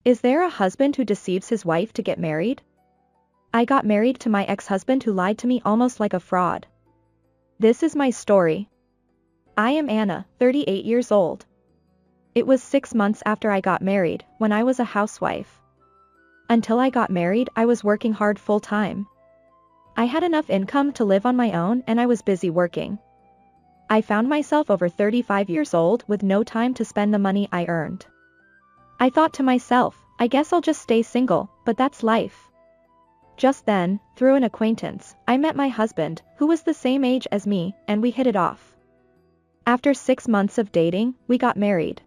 Is there a husband who deceives his wife to get married? I got married to my ex-husband who lied to me almost like a fraud. This is my story. I am Anna, 38 years old. It was 6 months after I got married, when I was a housewife. Until I got married, I was working hard full-time. I had enough income to live on my own and I was busy working. I found myself over 35 years old with no time to spend the money I earned. I thought to myself, I guess I'll just stay single, but that's life. Just then, through an acquaintance, I met my husband, who was the same age as me, and we hit it off. After 6 months of dating, we got married.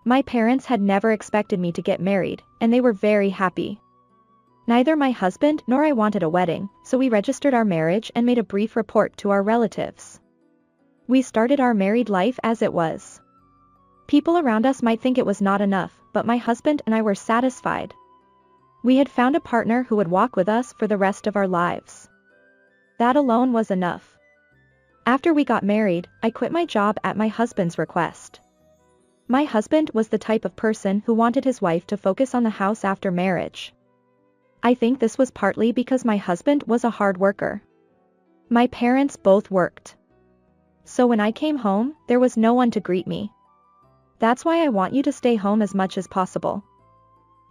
My parents had never expected me to get married, and they were very happy. Neither my husband nor I wanted a wedding, so we registered our marriage and made a brief report to our relatives. We started our married life as it was. People around us might think it was not enough, but my husband and I were satisfied. We had found a partner who would walk with us for the rest of our lives. That alone was enough. After we got married, I quit my job at my husband's request. My husband was the type of person who wanted his wife to focus on the house after marriage. I think this was partly because my husband was a hard worker. My parents both worked. So when I came home, there was no one to greet me. That's why I want you to stay home as much as possible.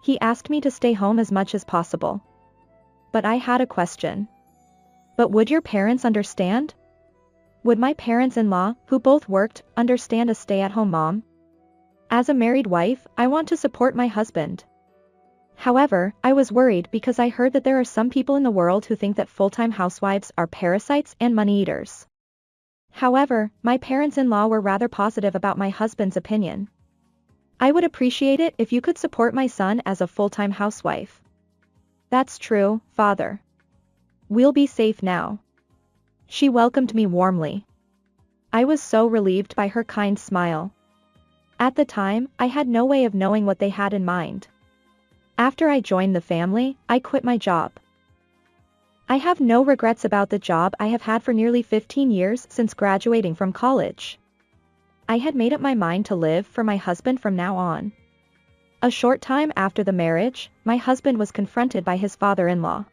He asked me to stay home as much as possible. But I had a question. But would your parents understand? Would my parents-in-law, who both worked, understand a stay-at-home mom? As a married wife, I want to support my husband. However, I was worried because I heard that there are some people in the world who think that full-time housewives are parasites and money-eaters. However, my parents-in-law were rather positive about my husband's opinion. I would appreciate it if you could support my son as a full-time housewife. That's true, father. We'll be safe now. She welcomed me warmly. I was so relieved by her kind smile. At the time, I had no way of knowing what they had in mind. After I joined the family, I quit my job. I have no regrets about the job I have had for nearly 15 years since graduating from college. I had made up my mind to live for my husband from now on. A short time after the marriage, my husband was confronted by his father-in-law.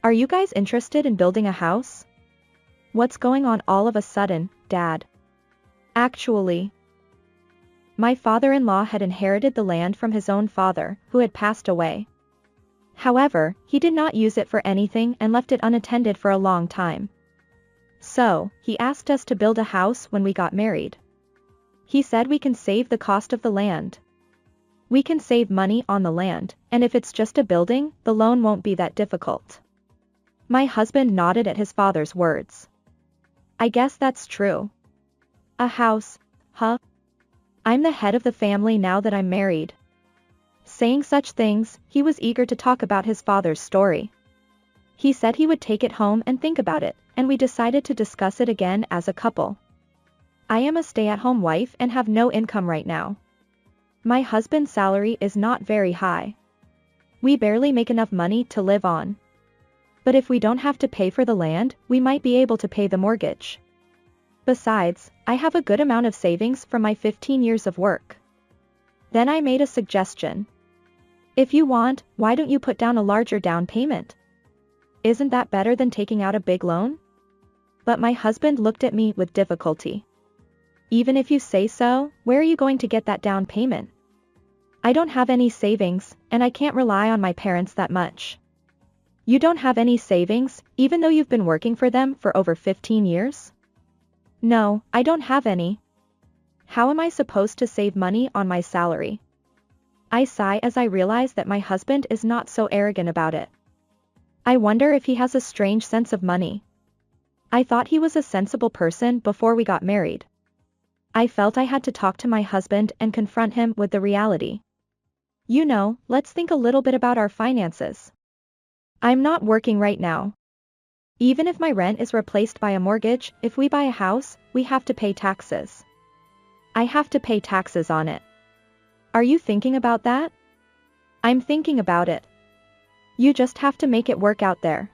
Are you guys interested in building a house? What's going on all of a sudden, Dad? Actually, my father-in-law had inherited the land from his own father, who had passed away. However, he did not use it for anything and left it unattended for a long time. So, he asked us to build a house when we got married. He said we can save the cost of the land. We can save money on the land, and if it's just a building, the loan won't be that difficult. My husband nodded at his father's words. I guess that's true. A house, huh? I'm the head of the family now that I'm married. Saying such things, he was eager to talk about his father's story. He said he would take it home and think about it, and we decided to discuss it again as a couple. I am a stay-at-home wife and have no income right now. My husband's salary is not very high. We barely make enough money to live on. But if we don't have to pay for the land, we might be able to pay the mortgage. Besides, I have a good amount of savings from my 15 years of work. Then I made a suggestion. If you want, why don't you put down a larger down payment? Isn't that better than taking out a big loan? But my husband looked at me with difficulty. Even if you say so, where are you going to get that down payment? I don't have any savings, and I can't rely on my parents that much. You don't have any savings, even though you've been working for them for over 15 years? No, I don't have any. How am I supposed to save money on my salary? I sigh as I realize that my husband is not so arrogant about it. I wonder if he has a strange sense of money. I thought he was a sensible person before we got married. I felt I had to talk to my husband and confront him with the reality. You know, let's think a little bit about our finances. I'm not working right now. Even if my rent is replaced by a mortgage, if we buy a house, we have to pay taxes. I have to pay taxes on it. Are you thinking about that? I'm thinking about it. You just have to make it work out there.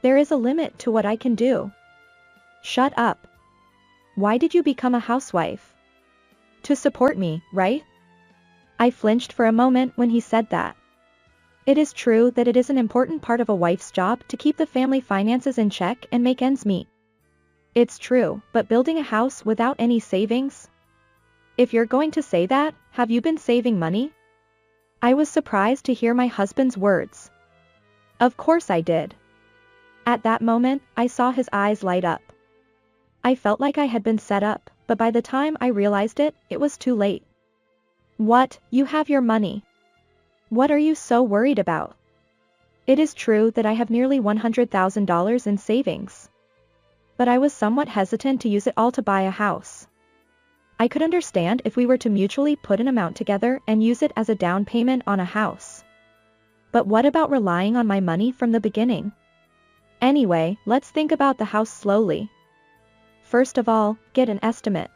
There is a limit to what I can do. Shut up. Why did you become a housewife? To support me, right? I flinched for a moment when he said that. It is true that it is an important part of a wife's job to keep the family finances in check and make ends meet. It's true, but building a house without any savings? If you're going to say that, have you been saving money? I was surprised to hear my husband's words. Of course I did. At that moment, I saw his eyes light up. I felt like I had been set up, but by the time I realized it, it was too late. What, you have your money? What are you so worried about? It is true that I have nearly $100,000 in savings. But I was somewhat hesitant to use it all to buy a house. I could understand if we were to mutually put an amount together and use it as a down payment on a house. But what about relying on my money from the beginning? Anyway, let's think about the house slowly. First of all, get an estimate.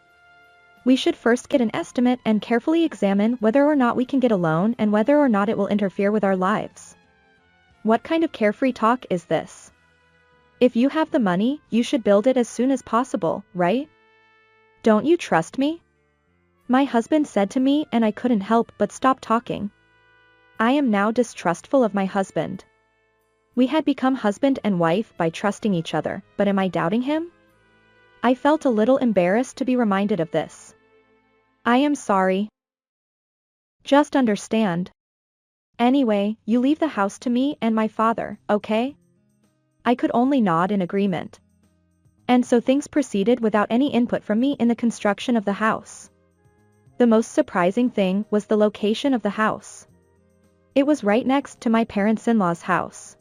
We should first get an estimate and carefully examine whether or not we can get a loan and whether or not it will interfere with our lives. What kind of carefree talk is this? If you have the money, you should build it as soon as possible, right? Don't you trust me? My husband said to me, and I couldn't help but stop talking. I am now distrustful of my husband. We had become husband and wife by trusting each other, but am I doubting him? I felt a little embarrassed to be reminded of this. I am sorry. Just understand. Anyway, you leave the house to me and my father, okay? I could only nod in agreement. And so things proceeded without any input from me in the construction of the house. The most surprising thing was the location of the house. It was right next to my parents-in-law's house.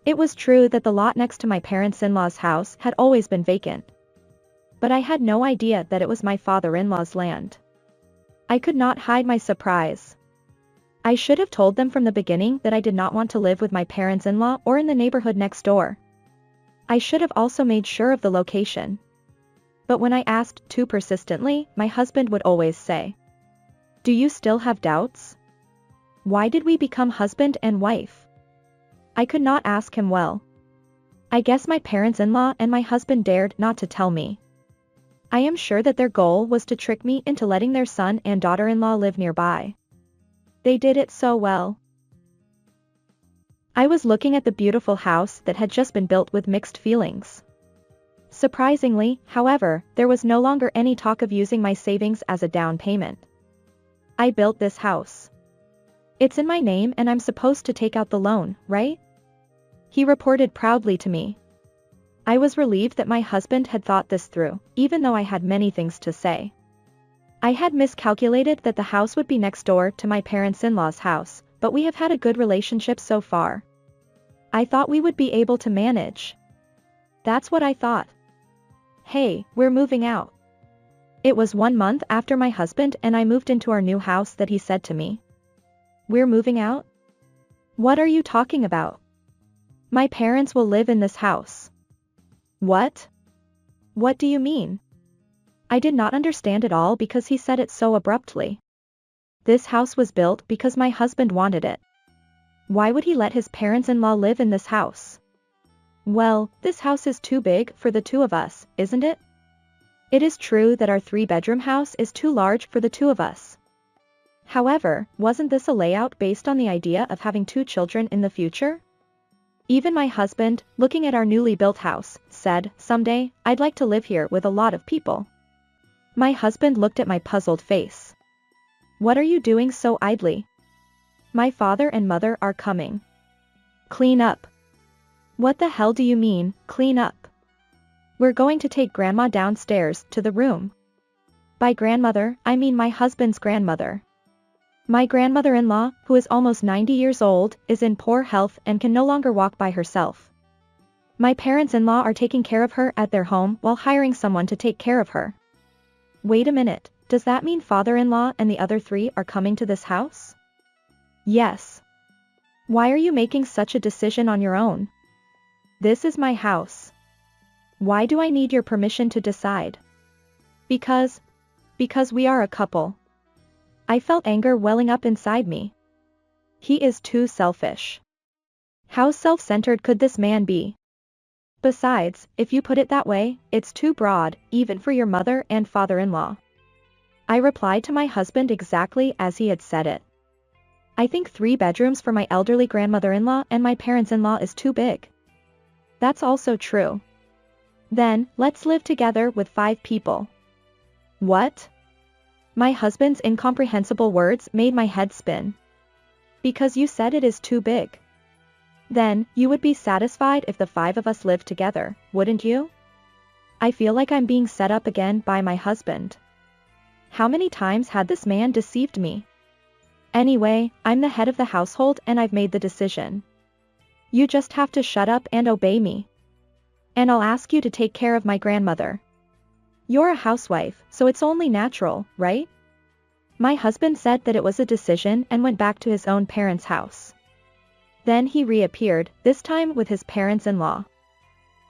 It was true that the lot next to my parents-in-law's house had always been vacant. But I had no idea that it was my father-in-law's land. I could not hide my surprise. I should have told them from the beginning that I did not want to live with my parents-in-law or in the neighborhood next door. I should have also made sure of the location. But when I asked too persistently, my husband would always say, "Do you still have doubts? Why did we become husband and wife?" I could not ask him well. I guess my parents-in-law and my husband dared not to tell me. I am sure that their goal was to trick me into letting their son and daughter-in-law live nearby. They did it so well. I was looking at the beautiful house that had just been built with mixed feelings. Surprisingly, however, there was no longer any talk of using my savings as a down payment. I built this house. It's in my name and I'm supposed to take out the loan, right? He reported proudly to me. I was relieved that my husband had thought this through, even though I had many things to say. I had miscalculated that the house would be next door to my parents-in-law's house, but we have had a good relationship so far. I thought we would be able to manage. That's what I thought. Hey, we're moving out. It was 1 month after my husband and I moved into our new house that he said to me, "We're moving out? What are you talking about? My parents will live in this house." What? What do you mean? I did not understand it all because he said it so abruptly. This house was built because my husband wanted it. Why would he let his parents-in-law live in this house? Well, this house is too big for the two of us, isn't it? It is true that our 3-bedroom house is too large for the two of us. However, wasn't this a layout based on the idea of having 2 children in the future? Even my husband, looking at our newly built house, said, "Someday, I'd like to live here with a lot of people." My husband looked at my puzzled face. "What are you doing so idly? My father and mother are coming. Clean up." "What the hell do you mean, clean up?" "We're going to take grandma downstairs to the room." By grandmother, I mean my husband's grandmother. My grandmother-in-law, who is almost 90 years old, is in poor health and can no longer walk by herself. My parents-in-law are taking care of her at their home while hiring someone to take care of her. Wait a minute, does that mean father-in-law and the other 3 are coming to this house? Yes. Why are you making such a decision on your own? This is my house. Why do I need your permission to decide? Because we are a couple. I felt anger welling up inside me. He is too selfish. How self-centered could this man be? Besides, if you put it that way, it's too broad, even for your mother and father-in-law. I replied to my husband exactly as he had said it. I think 3 bedrooms for my elderly grandmother-in-law and my parents-in-law is too big. That's also true. Then, let's live together with 5 people. What? My husband's incomprehensible words made my head spin. Because you said it is too big. Then, you would be satisfied if the 5 of us lived together, wouldn't you? I feel like I'm being set up again by my husband. How many times had this man deceived me? Anyway, I'm the head of the household and I've made the decision. You just have to shut up and obey me. And I'll ask you to take care of my grandmother. You're a housewife, so it's only natural, right? My husband said that it was a decision and went back to his own parents' house. Then he reappeared, this time with his parents-in-law.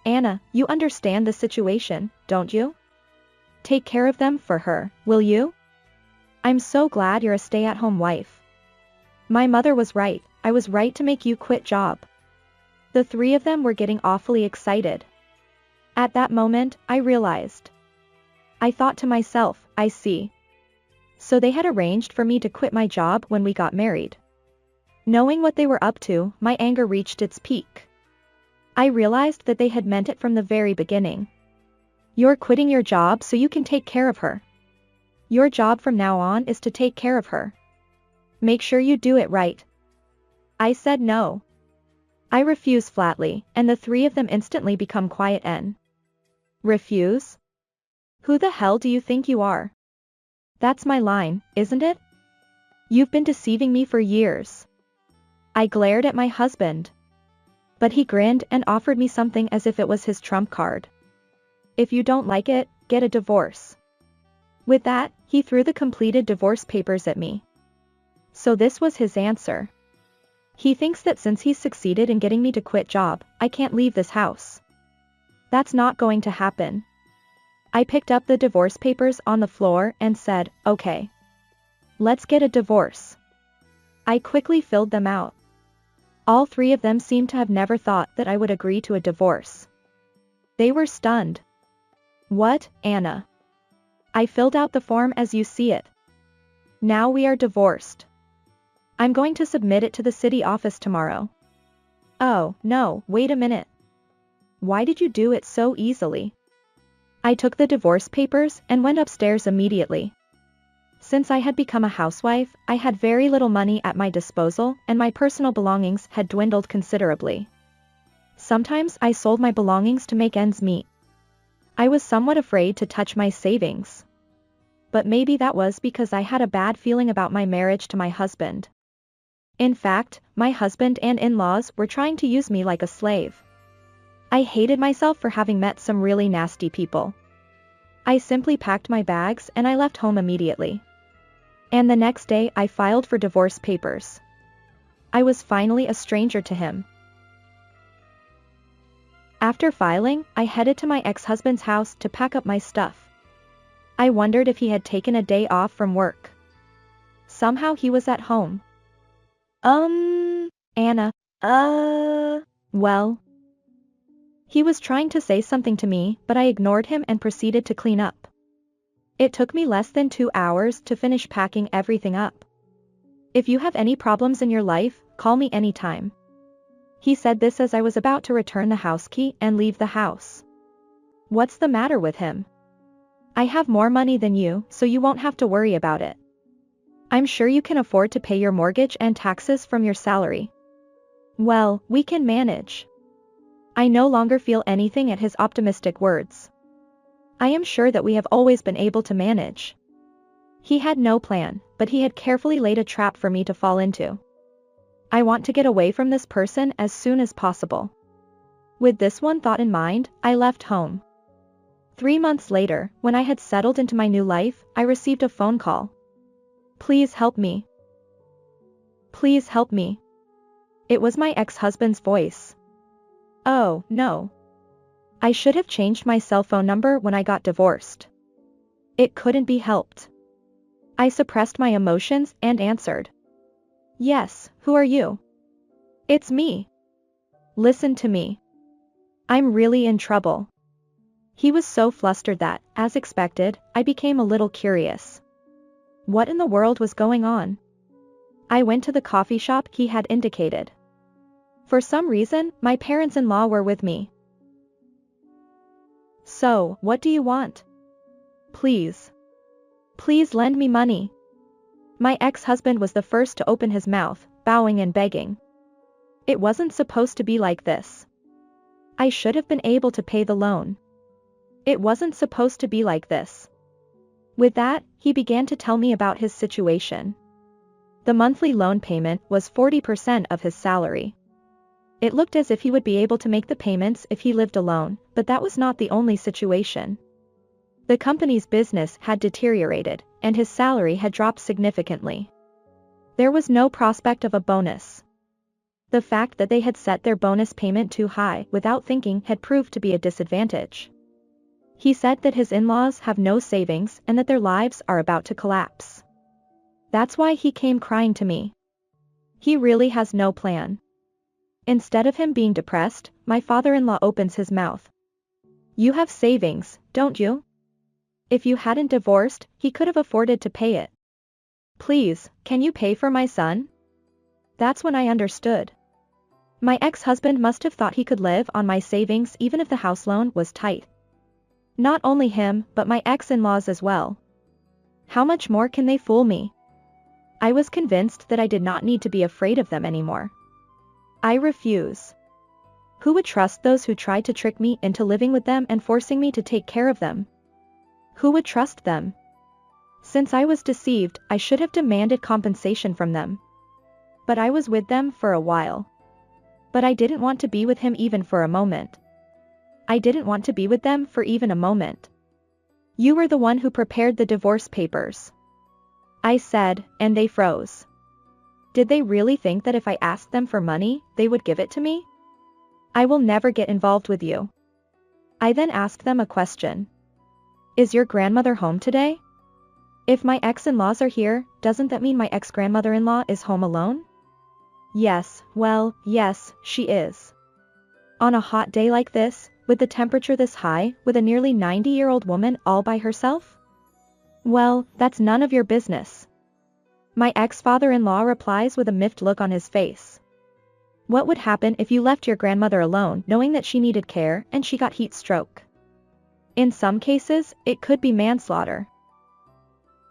Anna, you understand the situation, don't you? Take care of them for her, will you? I'm so glad you're a stay-at-home wife. My mother was right, I was right to make you quit job. The 3 of them were getting awfully excited. At that moment, I realized. I thought to myself, I see. So they had arranged for me to quit my job when we got married. Knowing what they were up to, my anger reached its peak. I realized that they had meant it from the very beginning. You're quitting your job so you can take care of her. Your job from now on is to take care of her. Make sure you do it right. I said no. I refuse flatly, and the 3 of them instantly become quiet and refuse? Who the hell do you think you are? That's my line, isn't it? You've been deceiving me for years. I glared at my husband. But he grinned and offered me something as if it was his trump card. If you don't like it, get a divorce. With that, he threw the completed divorce papers at me. So this was his answer. He thinks that since he's succeeded in getting me to quit job, I can't leave this house. That's not going to happen. I picked up the divorce papers on the floor and said, okay. Let's get a divorce. I quickly filled them out. All 3 of them seemed to have never thought that I would agree to a divorce. They were stunned. What, Anna? I filled out the form as you see it. Now we are divorced. I'm going to submit it to the city office tomorrow. Oh, no, wait a minute. Why did you do it so easily? I took the divorce papers and went upstairs immediately. Since I had become a housewife, I had very little money at my disposal and my personal belongings had dwindled considerably. Sometimes I sold my belongings to make ends meet. I was somewhat afraid to touch my savings. But maybe that was because I had a bad feeling about my marriage to my husband. In fact, my husband and in-laws were trying to use me like a slave. I hated myself for having met some really nasty people. I simply packed my bags and I left home immediately. And the next day I filed for divorce papers. I was finally a stranger to him. After filing, I headed to my ex-husband's house to pack up my stuff. I wondered if he had taken a day off from work. Somehow he was at home. Anna, well. He was trying to say something to me, but I ignored him and proceeded to clean up. It took me less than 2 hours to finish packing everything up. If you have any problems in your life, call me anytime. He said this as I was about to return the house key and leave the house. What's the matter with him? I have more money than you, so you won't have to worry about it. I'm sure you can afford to pay your mortgage and taxes from your salary. Well, we can manage. I no longer feel anything at his optimistic words. I am sure that we have always been able to manage. He had no plan, but he had carefully laid a trap for me to fall into. I want to get away from this person as soon as possible. With this one thought in mind, I left home. 3 months later, when I had settled into my new life, I received a phone call. Please help me. Please help me. It was my ex-husband's voice. Oh, no. I should have changed my cell phone number when I got divorced. It couldn't be helped. I suppressed my emotions and answered. Yes, who are you? It's me. Listen to me. I'm really in trouble. He was so flustered that, as expected, I became a little curious. What in the world was going on? I went to the coffee shop he had indicated. For some reason, my parents-in-law were with me. So, what do you want? Please. Please lend me money. My ex-husband was the first to open his mouth, bowing and begging. It wasn't supposed to be like this. I should have been able to pay the loan. It wasn't supposed to be like this. With that, he began to tell me about his situation. The monthly loan payment was 40% of his salary. It looked as if he would be able to make the payments if he lived alone, but that was not the only situation. The company's business had deteriorated, and his salary had dropped significantly. There was no prospect of a bonus. The fact that they had set their bonus payment too high without thinking had proved to be a disadvantage. He said that his in-laws have no savings and that their lives are about to collapse. That's why he came crying to me. He really has no plan. Instead of him being depressed, my father-in-law opens his mouth. You have savings, don't you? If you hadn't divorced, he could have afforded to pay it. Please, can you pay for my son? That's when I understood. My ex-husband must have thought he could live on my savings even if the house loan was tight. Not only him, but my ex-in-laws as well. How much more can they fool me? I was convinced that I did not need to be afraid of them anymore. I refuse. Who would trust those who tried to trick me into living with them and forcing me to take care of them? Who would trust them? Since I was deceived, I should have demanded compensation from them. But I was with them for a while. But I didn't want to be with him even for a moment. I didn't want to be with them for even a moment. You were the one who prepared the divorce papers. I said, and they froze. Did they really think that if I asked them for money, they would give it to me? I will never get involved with you. I then asked them a question. Is your grandmother home today? If my ex-in-laws are here, doesn't that mean my ex-grandmother-in-law is home alone? Yes, well, yes, she is. On a hot day like this, with the temperature this high, with a nearly 90-year-old woman all by herself? Well, that's none of your business. My ex-father-in-law replies with a miffed look on his face. What would happen if you left your grandmother alone knowing that she needed care and she got heat stroke? In some cases, it could be manslaughter.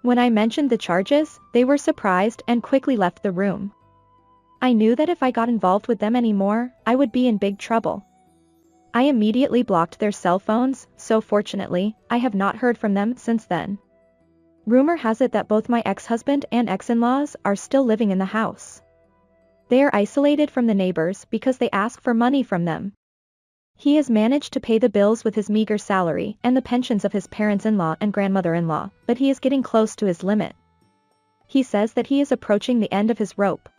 When I mentioned the charges, they were surprised and quickly left the room. I knew that if I got involved with them anymore, I would be in big trouble. I immediately blocked their cell phones, so fortunately, I have not heard from them since then. Rumor has it that both my ex-husband and ex-in-laws are still living in the house. They are isolated from the neighbors because they ask for money from them. He has managed to pay the bills with his meager salary and the pensions of his parents-in-law and grandmother-in-law, but he is getting close to his limit. He says that he is approaching the end of his rope.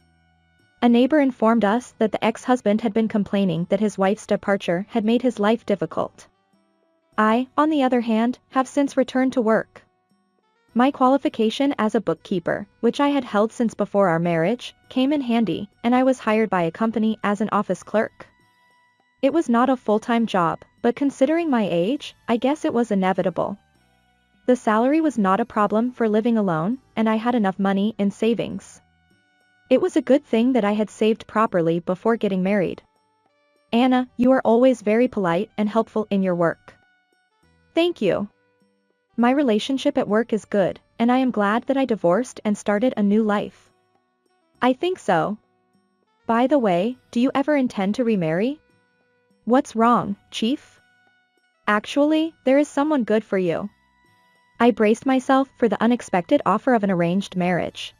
A neighbor informed us that the ex-husband had been complaining that his wife's departure had made his life difficult. I, on the other hand, have since returned to work. My qualification as a bookkeeper, which I had held since before our marriage, came in handy, and I was hired by a company as an office clerk. It was not a full-time job, but considering my age, I guess it was inevitable. The salary was not a problem for living alone, and I had enough money in savings. It was a good thing that I had saved properly before getting married. Anna, you are always very polite and helpful in your work. Thank you. My relationship at work is good, and I am glad that I divorced and started a new life. I think so. By the way, do you ever intend to remarry? What's wrong, Chief? Actually, there is someone good for you. I braced myself for the unexpected offer of an arranged marriage.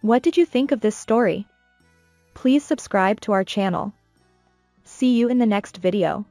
What did you think of this story? Please subscribe to our channel. See you in the next video.